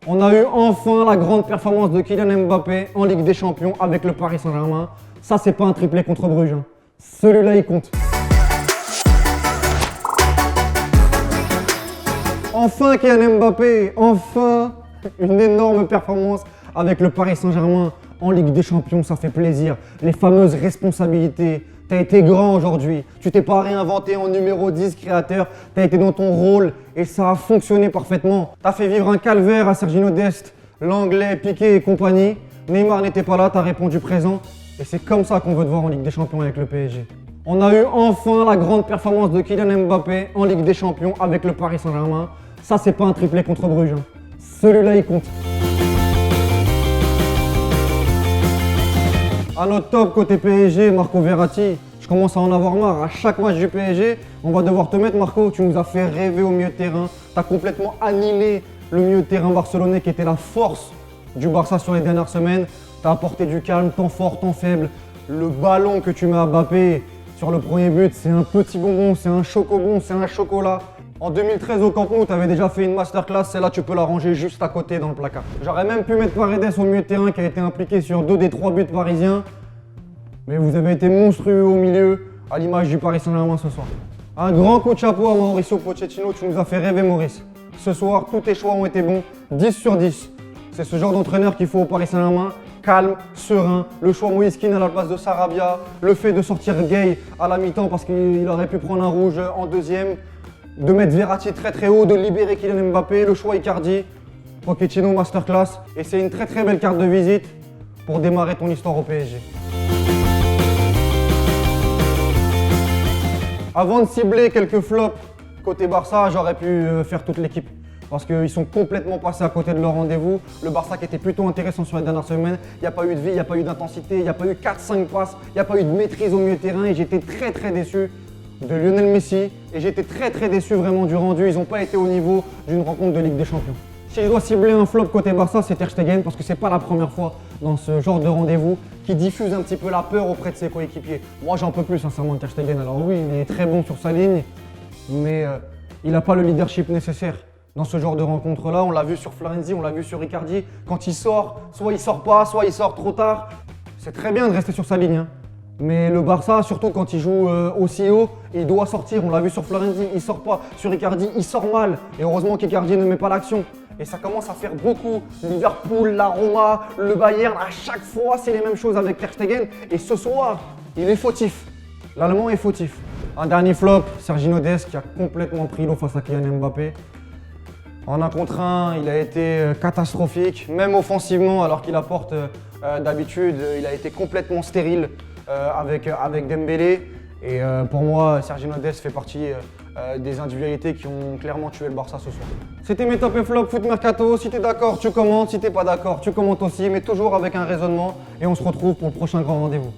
On a eu enfin la grande performance de Kylian Mbappé en Ligue des Champions avec le Paris Saint-Germain. Ça, c'est pas un triplé contre Bruges, hein. Celui-là, il compte. Enfin Kylian Mbappé, enfin une énorme performance avec le Paris Saint-Germain en Ligue des Champions, ça fait plaisir. Les fameuses responsabilités. Tu as été grand aujourd'hui, tu t'es pas réinventé en numéro 10 créateur, tu as été dans ton rôle et ça a fonctionné parfaitement. Tu as fait vivre un calvaire à Serginho Dest, l'anglais, Piqué et compagnie. Neymar n'était pas là, tu as répondu présent et c'est comme ça qu'on veut te voir en Ligue des Champions avec le PSG. On a eu enfin la grande performance de Kylian Mbappé en Ligue des Champions avec le Paris Saint-Germain. Ça, c'est pas un triplé contre Bruges, hein. Celui-là, il compte. À notre top côté PSG, Marco Verratti, je commence à en avoir marre. À chaque match du PSG, on va devoir te mettre, Marco. Tu nous as fait rêver au milieu de terrain. Tu as complètement annihilé le milieu de terrain barcelonais qui était la force du Barça sur les dernières semaines. Tu as apporté du calme, tant fort, tant faible. Le ballon que tu mets à Mbappé sur le premier but, c'est un petit bonbon, c'est un chocobon, c'est un chocolat. En 2013 au Camp Nou, tu avais déjà fait une masterclass, celle-là tu peux la ranger juste à côté dans le placard. J'aurais même pu mettre Paredes au milieu de terrain qui a été impliqué sur 2 des 3 buts parisiens. Mais vous avez été monstrueux au milieu, à l'image du Paris Saint-Germain ce soir. Un grand coup de chapeau à Mauricio Pochettino, tu nous as fait rêver Maurice. Ce soir, tous tes choix ont été bons, 10 sur 10. C'est ce genre d'entraîneur qu'il faut au Paris Saint-Germain. Calme, serein, le choix Moïse Kean à la place de Sarabia, le fait de sortir Gay à la mi-temps parce qu'il aurait pu prendre un rouge en deuxième, de mettre Verratti très haut, de libérer Kylian Mbappé, le choix Icardi, Pochettino masterclass. Et c'est une très belle carte de visite pour démarrer ton histoire au PSG. Avant de cibler quelques flops côté Barça, j'aurais pu faire toute l'équipe. Parce qu'ils sont complètement passés à côté de leur rendez-vous. Le Barça qui était plutôt intéressant sur les dernières semaines. Il n'y a pas eu de vie, il n'y a pas eu d'intensité, il n'y a pas eu 4-5 passes, il n'y a pas eu de maîtrise au milieu de terrain et j'étais très déçu de Lionel Messi et j'étais très déçu vraiment du rendu. Ils n'ont pas été au niveau d'une rencontre de Ligue des Champions. Si je dois cibler un flop côté Barça, c'est Ter Stegen parce que c'est pas la première fois dans ce genre de rendez-vous qui diffuse un petit peu la peur auprès de ses coéquipiers. Moi j'en peux plus sincèrement de Ter Stegen. Alors oui, il est très bon sur sa ligne, mais il n'a pas le leadership nécessaire. Dans ce genre de rencontre-là, on l'a vu sur Florenzi, on l'a vu sur Icardi. Quand il sort, soit il sort pas, soit il sort trop tard. C'est très bien de rester sur sa ligne, hein. Mais le Barça, surtout quand il joue aussi haut, il doit sortir. On l'a vu sur Florenzi, il sort pas. Sur Icardi, il sort mal. Et heureusement qu'Icardi ne met pas l'action. Et ça commence à faire beaucoup. Liverpool, la Roma, le Bayern, à chaque fois, c'est les mêmes choses avec Ter Stegen. Et ce soir, il est fautif. L'Allemand est fautif. Un dernier flop, Serginho Dest qui a complètement pris l'eau face à Kylian Mbappé. En 1 contre 1, il a été catastrophique, même offensivement, alors qu'il apporte d'habitude, il a été complètement stérile avec Dembélé. Et pour moi, Serginho Dest fait partie des individualités qui ont clairement tué le Barça ce soir. C'était mes top et flop foot mercato. Si t'es d'accord, tu commentes. Si t'es pas d'accord, tu commentes aussi, mais toujours avec un raisonnement. Et on se retrouve pour le prochain grand rendez-vous.